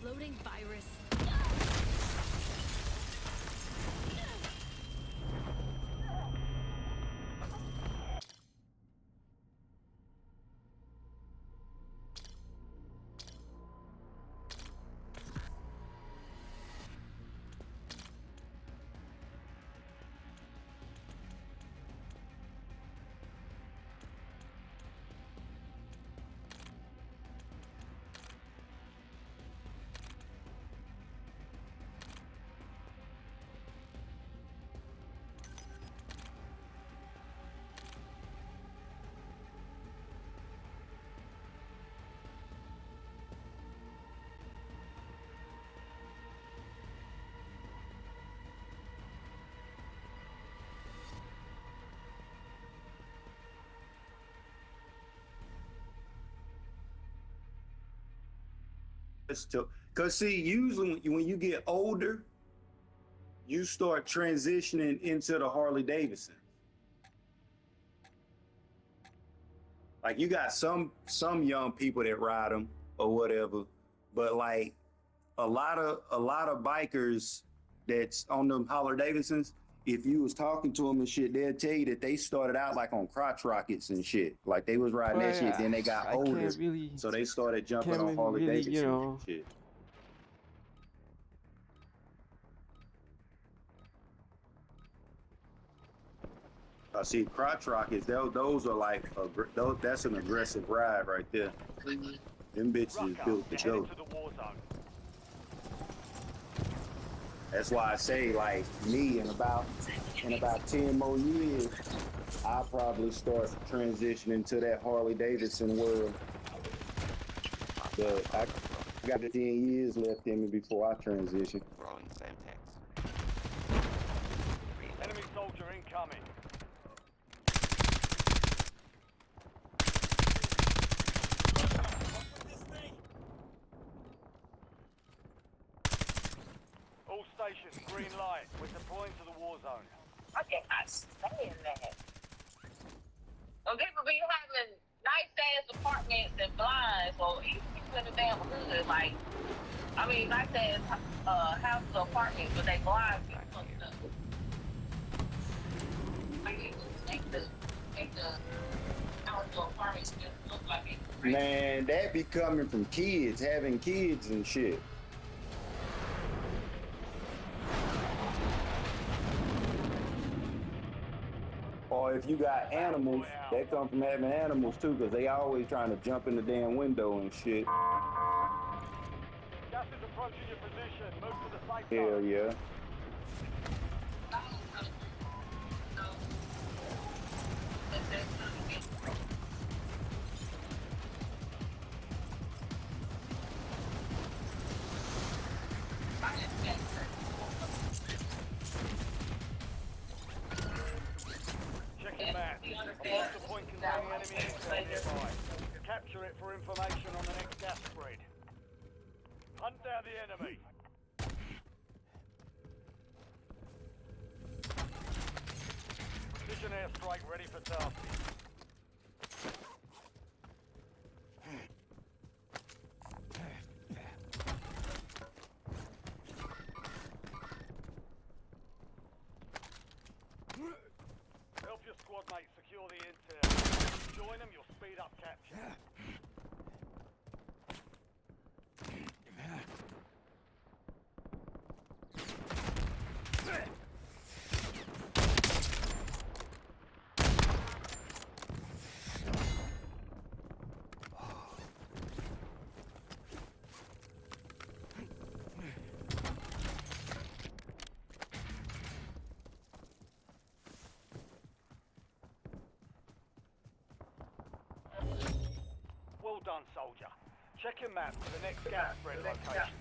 Loading virus. Because see, usually when you get older, you start transitioning into the Harley Davidson. Like you got some young people that ride them or whatever, but like a lot of bikers that's on them Harley Davidsons, if you was talking to them and shit, they'll tell you that they started out like on crotch rockets and shit. Like they was riding that But shit, then they got I older, so they started jumping can't on Harley really, Davidsons and shit. See, crotch rockets, those are like that's an aggressive ride right there. Them bitches is built to go. To the war zone. That's why I say, like me, in about 10 more years, I'll probably start transitioning to that Harley Davidson world. But I got 10 years left in me before I transition. We're all in the same text. Enemy soldier incoming. All stations, green light. We're deploying to the war zone. I cannot stand that. When people be having nice ass apartments and blinds, or even people in the damn hood, like, I mean, nice ass houses or apartments, but they blinds be fucked up. Like, it just make the house or apartments just look like it. Man, that be coming from kids, having kids and shit. Or if you got animals, that come from having animals too, because they always trying to jump in the damn window and shit. Gas is approaching your position. Move to the safe Hell zone. yeah. Check your map. Mark the point containing enemy intel nearby. Capture it for information on the next gas spread. Hunt down the enemy. Precision airstrike ready for task. Help your squad mates secure the intel. Join them, you'll speed up capture. Well done, soldier. Check your map for the next gas spread location.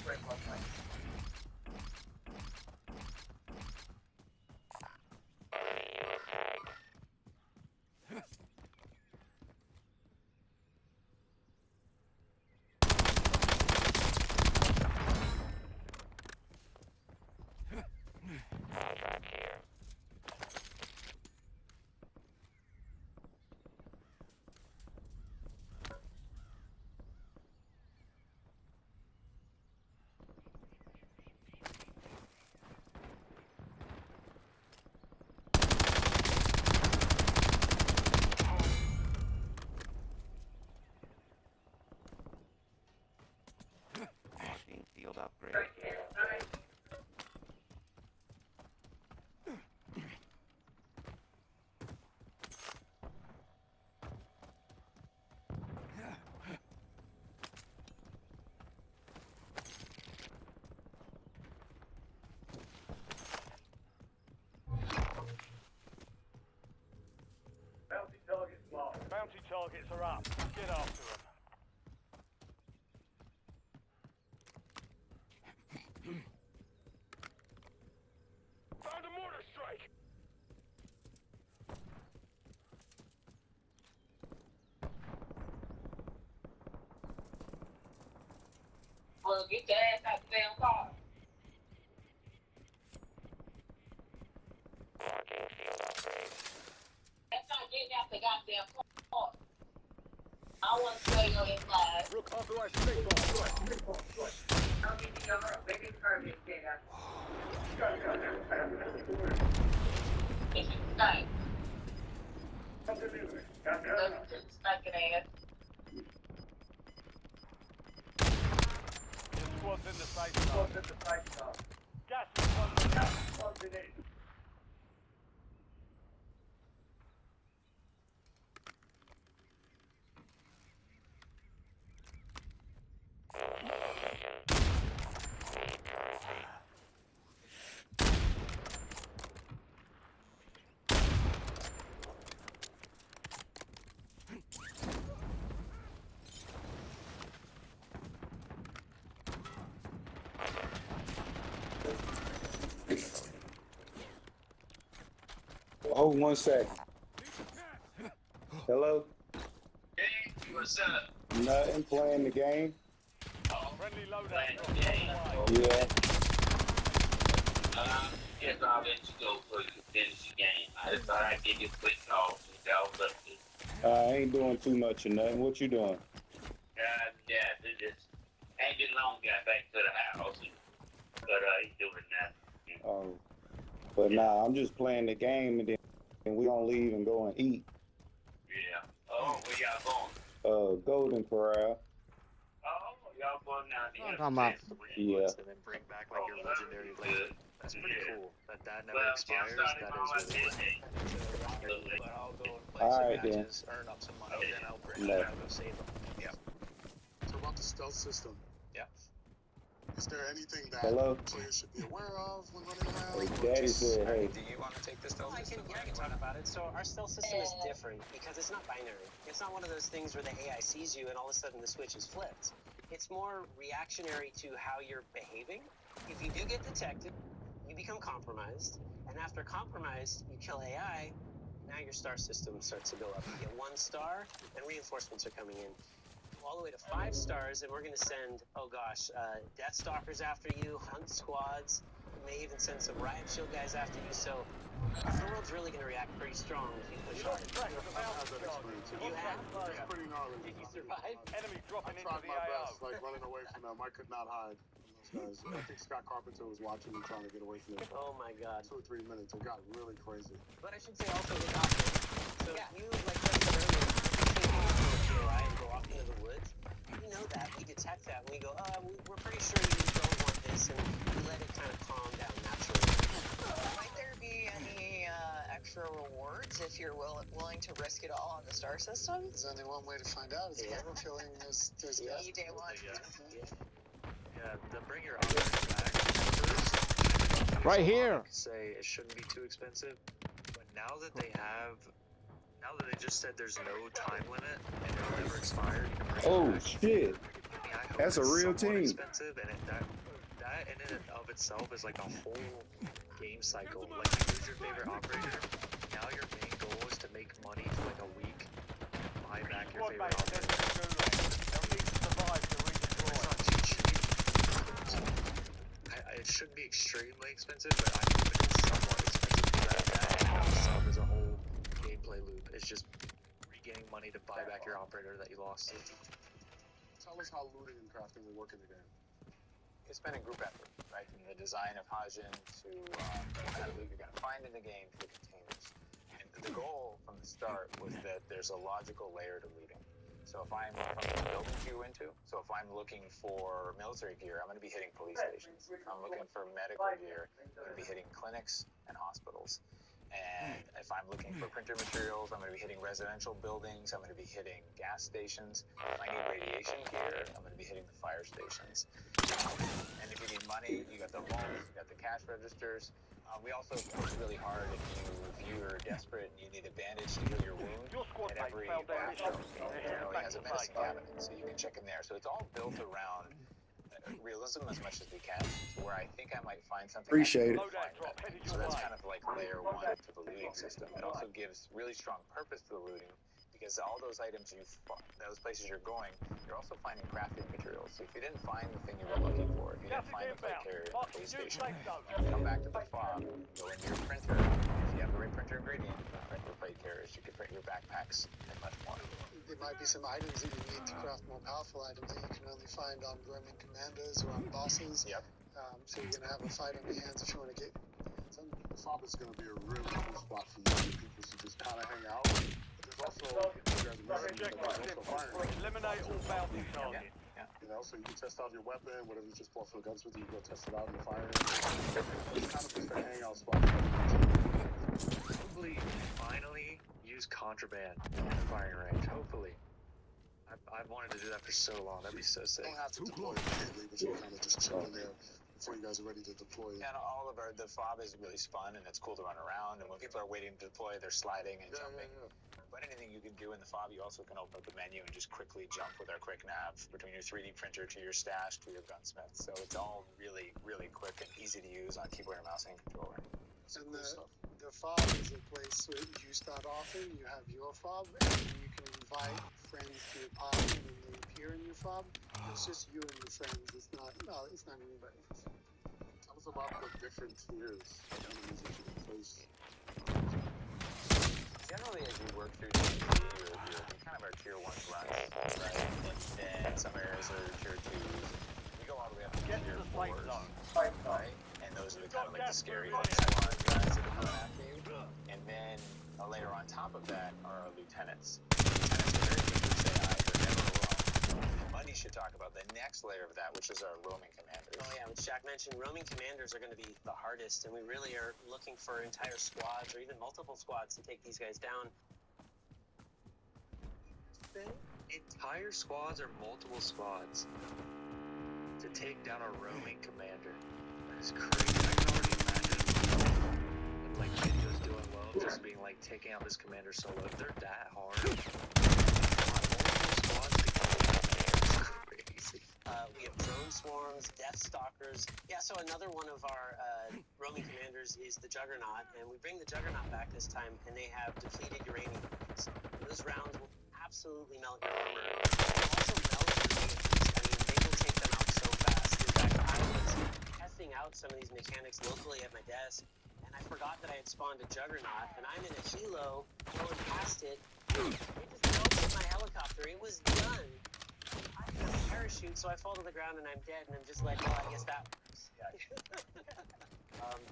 are up. Get after them. Found a mortar strike. Well, get your ass out the damn car. That's not getting out the goddamn car. I want to smell your inside. Rook authorized takeoff. I'll give you your baby permit, Data. If you stink. Stinking ass. Your squad's in the safe zone. Gas is closing in. Hold 1 second. Hello? Hey, what's up? Nothing. Playing the game. Friendly loadout. Yeah. Yes, I'll let you go so you can finish the game. I just thought I'd give you a quick call since y'all was up to. I ain't doing too much of nothing. What you doing? Yeah, it just ain't been long got back to the house, but he's doing that. Oh. But nah, I'm just playing the game and then we gonna leave and go and eat. Yeah. Oh, where y'all going? Golden Corral. Oh, y'all going down there. Talking about Yeah. and then bring back like your legendary Good. That's pretty Yeah. cool. That never Well, expires. jump started That on my is really day. Absolutely. But I'll go and play All some right, then. matches, earn up some money, then I'll bring No. it. I'll go save them. Yeah. So about the stealth system, Yeah. is there anything that Hello? players should be aware of when running Hey, around? or Daddy just- said, hey. Do you want to take this stealth I system? can talk about it. So our stealth system is different because it's not binary. It's not one of those things where the AI sees you and all of a sudden the switch is flipped. It's more reactionary to how you're behaving. If you do get detected, you become compromised, and after compromised, you kill AI. Now your star system starts to go up. You get 1 star, and reinforcements are coming in. All the way to 5 stars, and we're going to send, Death Stalkers after you, hunt squads. We may even send some Riot Shield guys after you. So the world's really going to react pretty strong if you push hard. I've had that experience. You have? It's pretty gnarly. Did you survive? Enemy I dropping into tried the my AO. best, like running away from them. I could not hide from those guys. I think Scott Carpenter was watching me trying to get away from them. Oh my god. 2 or 3 minutes, it got really crazy. But I should say also the doctor. So you, like I said earlier, you can right, and go off into the woods. We know that. We detect that. And we go, we're pretty sure you don't want this. And we let it kind of calm down naturally. Might there be any extra rewards if you're willing to risk it all on the star system? There's only one way to find out. It's never killing this Yeah, guy. you day one. Yeah, then bring your options back first. Right here. Say it shouldn't be too expensive, but now that they just said there's no time limit and it'll never expire, you can bring Oh, it back. shit. I hope That's a it's real somewhat team. Expensive, and that in and of itself is like a whole game cycle. Like you lose your favorite operator, now your main goal is to make money for like a week, buy back your Squad favorite mates operator. sent to the gulag. They'll need to survive to redeploy. It's not too cheap. It shouldn't be extremely expensive, but I hope it is somewhat expensive. That itself is a whole gameplay loop. It's just regaining money to buy back your operator that you lost. Tell us how looting and crafting will work in the game. It's been a group effort, right? From the design of Hajin to what kind of loot you're going to find in the game to the containers. And the goal from the start was that there's a logical layer to looting. So if I'm from the buildings you went to, so if I'm looking for military gear, I'm going to be hitting police stations. If I'm looking for medical gear, I'm going to be hitting clinics and hospitals. And if I'm looking for printer materials, I'm going to be hitting residential buildings. I'm going to be hitting gas stations. If I need radiation gear, I'm going to be hitting the fire stations. And if you need money, you got the vaults, you got the cash registers. We also push really hard if you're desperate and you need a bandage to heal your wound. Your squad At mate every found their mission. They're it heading back has to a medicine base. cabinet, so you can check in there. So it's all built around realism as much as we can. So where I think I might find something. Appreciate it. Loadout drop headed So your that's way. kind of like layer one to the looting system. It also gives really strong purpose to the looting because all those items those places you're going, you're also finding crafting materials. So if you didn't find the thing you were looking for, if you didn't find the plate carrier, the police station, come back to the fob, go into your printer. If you have the right printer ingredient, print your plate carriers. You can print your backpacks and much more. There might be some items that you need to craft more powerful items that you can only find on roaming commanders or on bosses. Yep. So you're going to have a fight on your hands if you want to get The fob is going to be a really cool spot for you people to just kind of hang out. But there's also, you guys mentioned that there's also firing. Eliminate all bounty targets. You know, so you can test out your weapon, whatever you just bought for the guns with you, go test it out in the fire. It's kind of just a hangout spot. Probably finally use contraband in the firing range. Hopefully. I've wanted to do that for so long. That'd be so sick. You don't have to deploy immediately, but you kind of just chill in there before you guys are ready to deploy. And all of the fob is really fun and it's cool to run around. And when people are waiting to deploy, they're sliding and jumping. But anything you can do in the fob, you also can open up the menu and just quickly jump with our quick nav between your 3D printer to your stash to your gunsmith. So it's all really, really quick and easy to use on keyboard and mouse and controller. And the fob is a place where you start off in, you have your fob, and you can invite friends to your party and they appear in your fob. It's just you and your friends, it's not anybody. Tell us about the different tiers of enemies that you can face. Generally, as you work through D&D, you're kind of our tier 1 runs, right? And then some areas are tier 2s. We go all the way up to Get tier to the safe 4s, zone. right? And those are the kind of like the scary squad guys that are coming after you. And then a layer on top of that are our lieutenants. Lieutenants are very good for AI, but never alone. Money should talk about the next layer of that, which is our roaming commanders. Oh yeah, which Jack mentioned, roaming commanders are going to be the hardest, and we really are looking for entire squads or even multiple squads to take these guys down. Entire squads or multiple squads to take down a roaming commander. That is crazy. I can already imagine with like videos doing well, just being like taking out this commander solo. If they're that hard, multiple squads to kill is crazy. We have drone swarms, death stalkers. Yeah, so another one of our roaming commanders is the Juggernaut, and we bring the Juggernaut back this time, and they have depleted uranium rounds. Those rounds will absolutely melt your armor. They'll also melt your vehicles. I mean, they will take them out so fast. In fact, I was testing out some of these mechanics locally at my desk, and I forgot that I had spawned a Juggernaut, and I'm in a helo going past it. It just melted my helicopter. It was done. I have a parachute, so I fall to the ground and I'm dead, and I'm just like, well, I guess that works.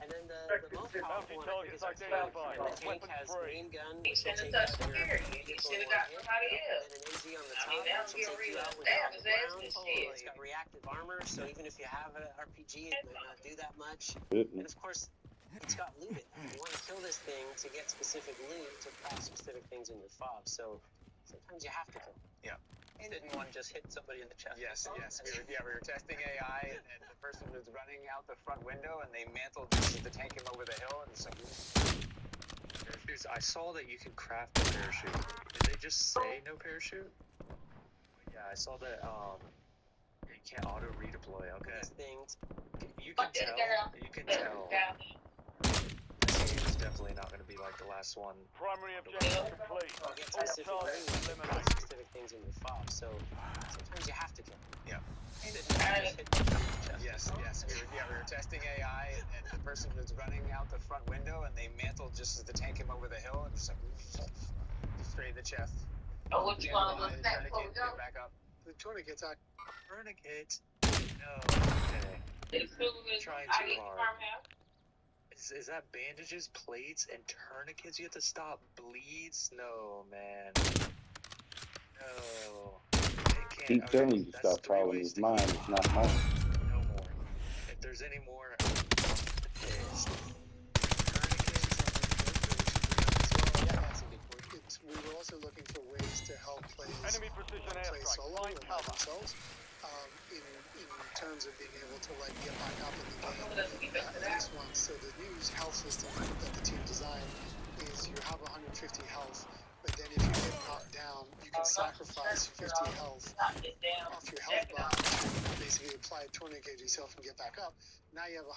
And then the most powerful one, I think, is our tank. And the tank has main gun, which will take out your vehicle in one hit, and then an MG on the top, which will take you out with all the round. It's got reactive armor, so even if you have an RPG, it might not do that much. And of course, it's got loot in it. You want to kill this thing to get specific loot to craft specific things in your fob, so sometimes you have to kill. Yeah. Didn't one just hit somebody in the chest? Yes. We were testing AI, and the person was running out the front window, and they mantled just as the tank came over the hill, and it's like... Parachutes. I saw that you can craft a parachute. Did they just say no parachute? Yeah, I saw that, you can't auto redeploy, okay. These things. You can tell. You can tell. This game is definitely not going to be like the last one. Primary objective complete. You get All specific targets loot, eliminated. specific things in your fob, so sometimes you have to kill. Yeah. Didn't just hit somebody in the chest. Yes. We were testing AI, and the person was running out the front window, and they mantled just as the tank came over the hill, and just like straight in the chest. Oh, what you want to look Trying at? to get back up. The tourniquet's out. Tourniquet? No. Okay. Trying too hard. Is that bandages, plates, and tourniquets? You have to stop bleeds? No, man. No. Keep telling you to stop following his mind. It's not mine. No more. If there's any more, it's We were also looking for ways to help players Enemy precision play airstrike. solo Find and cover. themselves. in terms of being able to like get back up in the game at least once. So the new health system that the team designed is you have 150 health, but then if you get knocked down, you can sacrifice 50 health off your health bar, basically apply a tourniquet to yourself and get back up. Now you have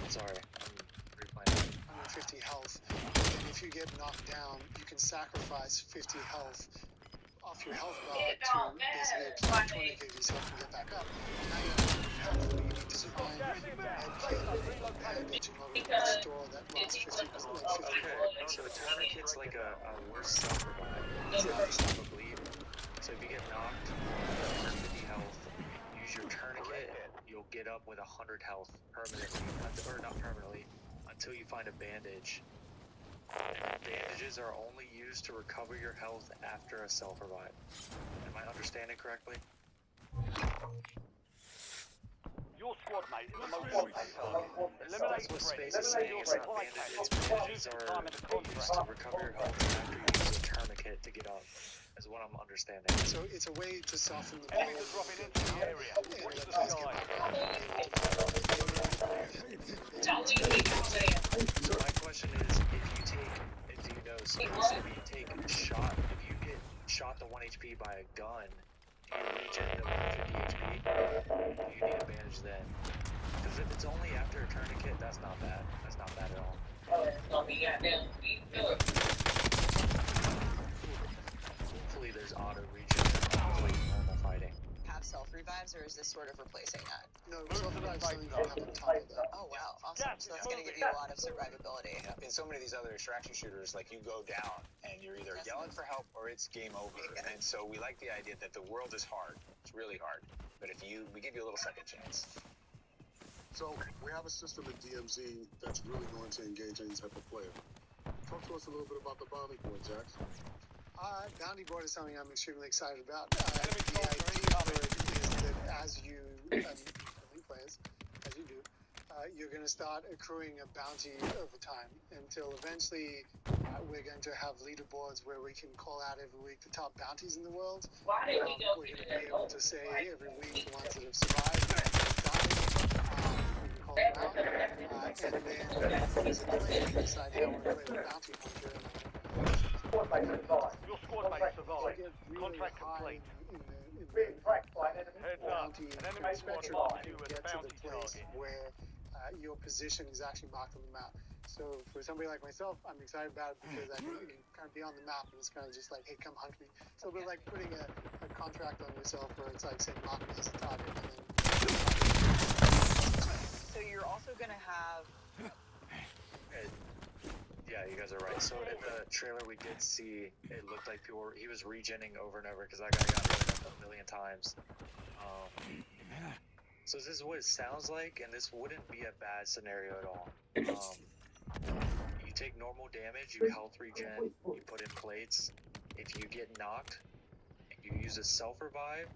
Sorry, I'm replaying. 150 health, and then if you get knocked down, you can sacrifice 50 health off your health bar to basically apply a tourniquet to yourself and get back up. Now you have enough health where you need to find a kit to a store that lasts 50%. Okay, so a tourniquet's like a worse self-revive. It's not to stop a bleed. So if you get knocked, 150 health, use your tourniquet, you'll get up with 100 health permanently, or not permanently, until you find a bandage. And bandages are only used to recover your health after a self-revive. Am I understanding correctly? Your squad mate is the most wanted target. Eliminate That's what threat. Space is saying, it's not bandages. Bandages are used to recover your health after you use a tourniquet to get up, is what I'm understanding. So it's a way to soften the blow Enemies dropping into the area. Watch the sky. So my question is, if you know, Space, if you get shot to 1 HP by a gun, do you regen to 150 HP? Do you need a bandage then? Because if it's only after a tourniquet, that's not bad. That's not bad at all. Hopefully there's auto regen like normal fighting. Have self revives, or is this sort of replacing that? No, self-revive is something you have on top of that. Oh wow, awesome! So that's going to give you a lot of survivability. Yeah, in so many of these other extraction shooters, like you go down and you're either yelling for help or it's game over. And so we like the idea that the world is hard. It's really hard. But we give you a little second chance. So we have a system in DMZ that's really going to engage any type of player. Talk to us a little bit about the bounty board, Jax. Bounty board is something I'm extremely excited about. The idea for it is that as you, players, as you do, you're going to start accruing a bounty over time until eventually we're going to have leaderboards where we can call out every week the top bounties in the world. We're going to be able to say every week the ones that have survived and died. We can call them out. And then as a player, you can decide how we're going to play the bounty hunter. Your squad mate survived. Contract complete. Heads up. An enemy squad marked you as a bounty target. Where your position is actually marked on the map. So for somebody like myself, I'm excited about it because I think you can kind of be on the map and it's kind of just like, hey, come hunt me. So we're like putting a contract on yourself where it's like saying mark me as a target. And then... So you're also going to have... Yeah, you guys are right. So in the trailer we did see, it looked like he was regenning over and over because that guy got lit up 1 million times. So this is what it sounds like, and this wouldn't be a bad scenario at all. You take normal damage, you health regen, you put in plates. If you get knocked, and you use a self-revive,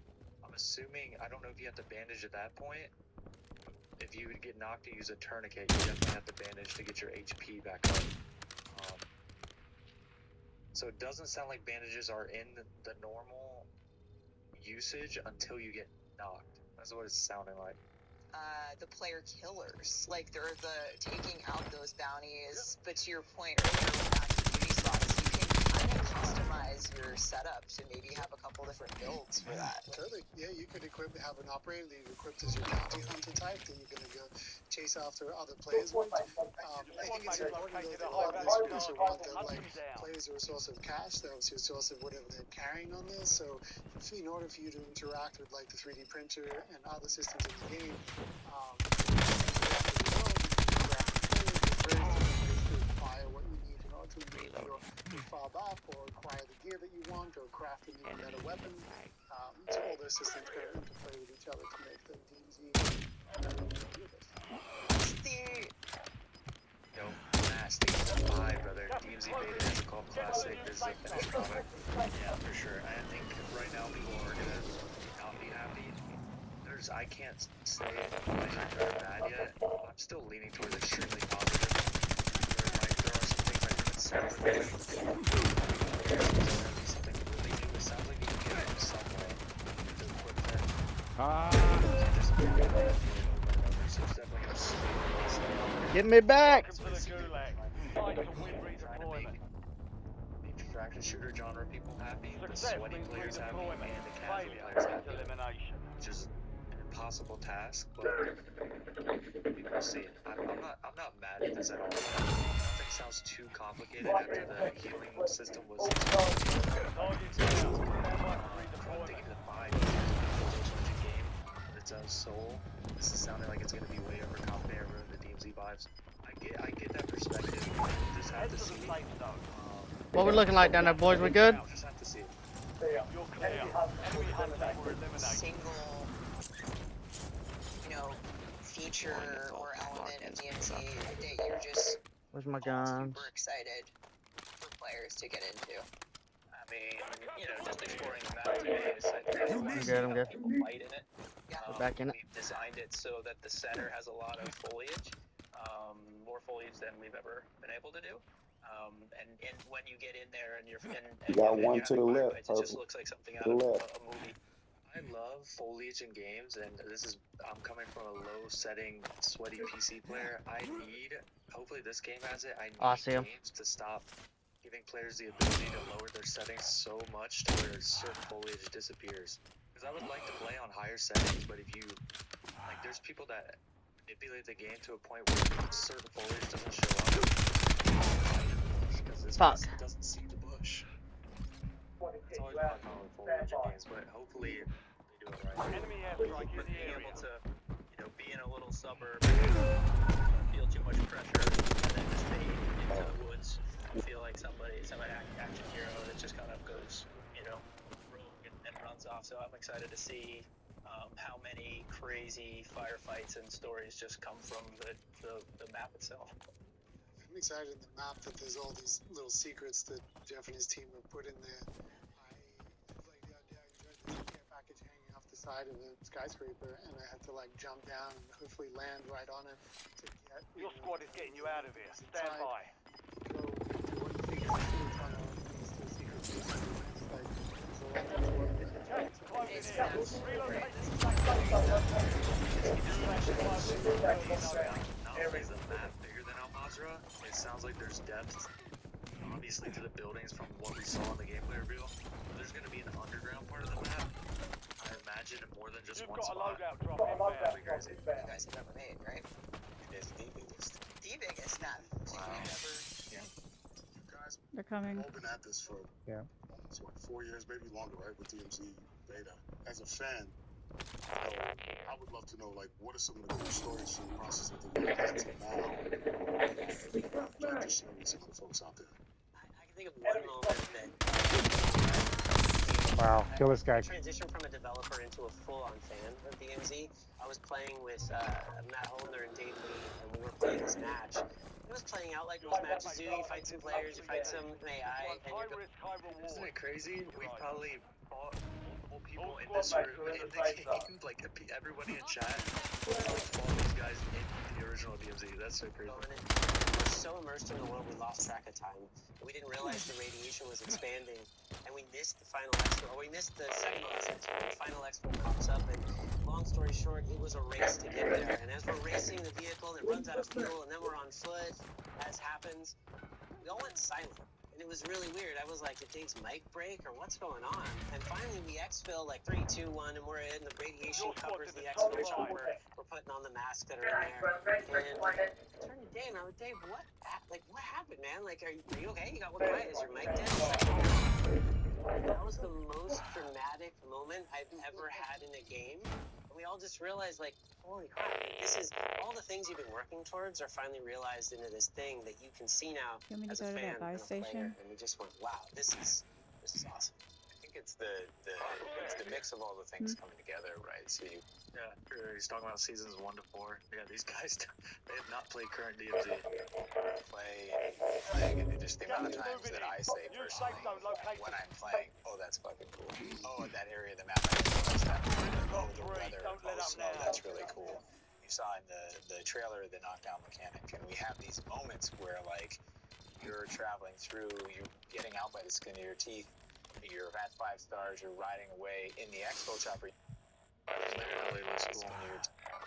I'm assuming, I don't know if you have to bandage at that point. If you would get knocked to use a tourniquet, you definitely have to bandage to get your HP back up. So it doesn't sound like bandages are in the normal usage until you get knocked. That's what it's sounding like. The player killers, like they're taking out those bounties. But to your point earlier with active duty slots, you can kind of customize your setup to maybe have a couple different builds for that. Totally. Yeah, you could have an operator that you equipped as your bounty hunter type that you're going to go chase after other players with. I think it's important though that a lot of these also want that like players are a source of cash, they're obviously a source of whatever they're carrying on this. So in order for you to interact with like the 3D printer and other systems in the game, acquire what you need in order to move your fob up or acquire the gear that you want or craft an even better weapon. So all those systems kind of interplay with each other to make the DMZ. Yo, nasty. 5, brother. DMZ Beta is called Classic. This is a finished product. Yeah, for sure. I think right now people are gonna not be happy. I can't say they're bad yet. I'm still leaning towards extremely positive. There are some things I think it sounds like something really new. It sounds like you can get it in some way to equip them. Get me back! Welcome to the Gulag. Fight to win redeployment. The extraction shooter genre people happy, the Success sweaty means players happy, redeployment. and the casual Failure players means happy. elimination. Which is an impossible task, but we will see. I'm not mad at this at all. Nothing sounds too complicated after the healing system was Target down. Stand by for I'm thinking redeployment. the 5 is such a game with its own soul. This is sounding like it's gonna be way overcomplicated over the DMZ vibes. I get that perspective. We'll just have Head to to the see. safe zone. What we looking like down there, boys? We good? We'll just have to see. You're clear. Enemy hunters were eliminated. Single, you know, feature or element of DMZ that you're just Where's my guns? super excited for players to get into. I mean, you know, just exploring the map to me is I I'm good, I'm good. people fight in it. We're back in it. We've designed it so that the center has a lot of foliage, more foliage than we've ever been able to do. And when you get in there and you're You got one you're to the having left, firefights, it just purple. looks like something out To the of left. a movie. I love foliage in games, and I'm coming from a low setting, sweaty PC player. Hopefully this game has it. I need I see 'em. games to stop giving players the ability to lower their settings so much to where certain foliage disappears. Because I would like to play on higher settings, but if you, like, there's people that manipulate the game to a point where certain foliage doesn't show up. Because this Fuck. doesn't see the bush. It's always my problem with foliage in games, but hopefully they do it right. Enemy airstrike in But the being area. able to, be in a little suburb, feel too much pressure, and then just fade into the woods, feel like somebody, some action hero that just kind of goes, rogue and runs off. So I'm excited to see how many crazy firefights and stories just come from the map itself. I'm excited in the map that there's all these little secrets that Jeff and his team have put in there. Like the other day, I enjoyed this care package hanging off the side of a skyscraper, and I had to like jump down and hopefully land right on it to get. Your squad is getting you out of here. Stand by. Go do what you think is through the tunnel and these two secrets. It's like there's a lot that's working. Closing in. Relocate to the Not only is the map bigger than Al Mazrah, it sounds like there's depth, obviously, to the buildings from what we saw in the gameplay reveal. There's going to be an underground part of the map. I imagine more than just You've one got a spot. loadout drop inbound. Pretty crazy. You guys have ever made, right? It is the biggest. The biggest map you've ever. Guys, They're coming. I've been at this for almost 4 years, maybe longer, right? With DMZ beta. As a fan, I would love to know, like, what are some of the cool stories from the process of the game until now? Transitioning with some of the folks out there. I can think of one moment that Wow, kill this guy. transition from a developer into a full-on fan of DMZ. I was playing with Matt Holder and Dave Lee, and we were playing this match. It was playing out like most matches do. You fight some players, you fight some AI, and you're High risk, high reward. Isn't it crazy? We probably fought multiple people in this room in the game. Like, everybody in chat fought all these guys in the original DMZ. That's so crazy. going in. We were so immersed in the world, we lost track of time. We didn't realize the radiation was expanding, and we missed the final expo. Or we missed the second last expo. The final expo pops up, and long story short, it was a race to get there. And as we're racing the vehicle, and it runs out of fuel, and then we're on foot, as happens, we all went silent. And it was really weird. I was like, did Dave's mic break, or what's going on? And finally, we exfil like 3, 2, 1, and we're in. The radiation covers the exfil chopper. We're putting on the masks that are in there. And I turned to Dave, and I was, Dave, what happened, man? Like, are you okay? You got what quiet? Is your mic dead? That was the most dramatic moment I've ever had in a game. And we all just realized, like, holy crap, this is all the things you've been working towards are finally realized into this thing that you can see now You want me to as a go to fan that buy and a player. station? And we just went, wow, this is awesome. I think it's the mix of all the things coming together, right? So you He's talking about seasons 1 to 4. Yeah, these guys, they have not played current DMZ. play, and just the amount of times that I say personally when I'm playing, oh, that's fucking cool. Oh, that area of the map, I didn't realize that. Oh, the weather, oh, snow, that's really cool. You saw in the trailer the knockdown mechanic, and we have these moments where, like, you're traveling through, you're getting out by the skin of your teeth, you're at 5 stars, you're riding away in the expo chopper. Literally looks cool on your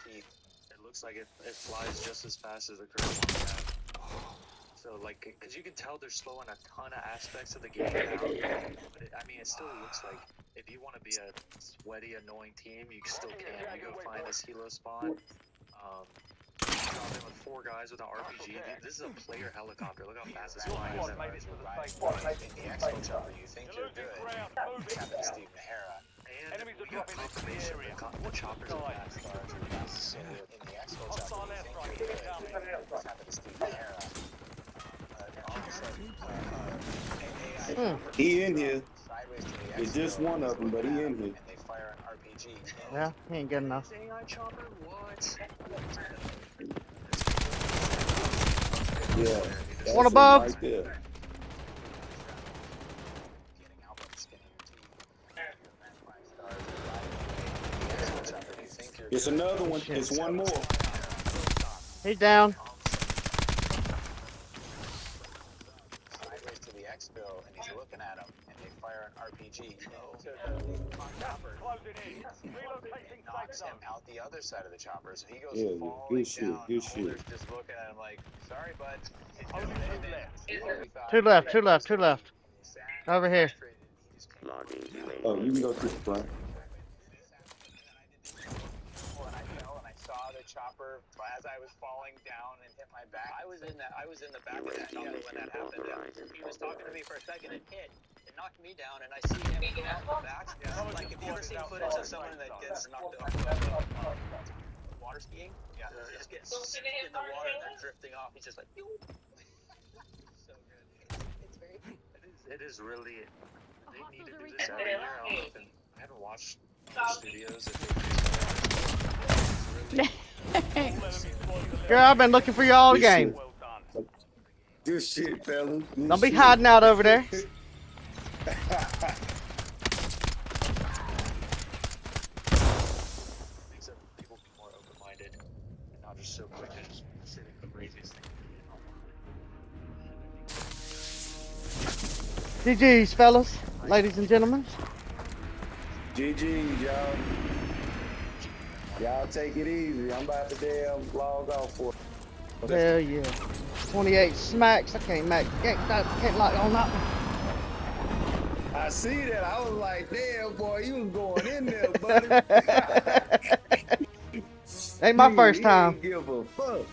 teeth. It looks like it flies just as fast as the current one we have. So, like, because you can tell they're slowing a ton of aspects of the game down. But it still looks like if you want to be a sweaty, annoying team, you still can. You go find this helo spawn. Drop in with 4 guys with an RPG. This is a player helicopter. Look how fast it's flying. In the Expo chopper, you think you're good. Captain Steve Mahara. And Enemies we are got dropping into the confirmation area. the choppers are fast. So in the Expo chopper, you think you're good. Captain Steve Mahara. All of a sudden, AI He in here. sideways to the It's Expo, just one of them, but he in here. and they fire an RPG. Yeah, he ain't good enough. AI chopper? What? Yeah. One that's above. him right there. Getting out with skin in your teeth. 5 stars. You think you're It's another one. It's one more. He's down. sideways to the Expo, and he's looking at him, and they fire an RPG. Closing in. Relocating safe Knocks zone. him out the other side of the chopper, so he goes Yeah, falling good shit, down. good The shit. owner's just looking at him like, sorry, bud. Only two left. Two left, two left, two left. Over here. Oh, you can go to the front. And I fell, and I saw the chopper as I was falling down and hit my back. I was in the back of that chopper when that happened. And he was talking to me for a second and hit. It knocked me down, and I see him go off the back. Like, have you ever seen footage of someone that gets knocked off water skiing? Yeah, he just gets in the water and they're drifting off. He's just like, so good. It's very. It is really. They need to do this every year. I haven't watched studios. Girl, I've been looking for you all Good game. shit. Good shit, fellas. Good Don't be shit. hiding out over there. Makes people be more open-minded and not just so quick to just say the craziest thing. GG's, fellas, ladies and gentlemen. GG, y'all. Y'all take it easy. I'm about to damn log off for it. Hell yeah. 28 smacks. I can't lock on that one. I see that. I was like, damn, boy, you was going in there, buddy. Ain't my first He time. didn't give a fuck.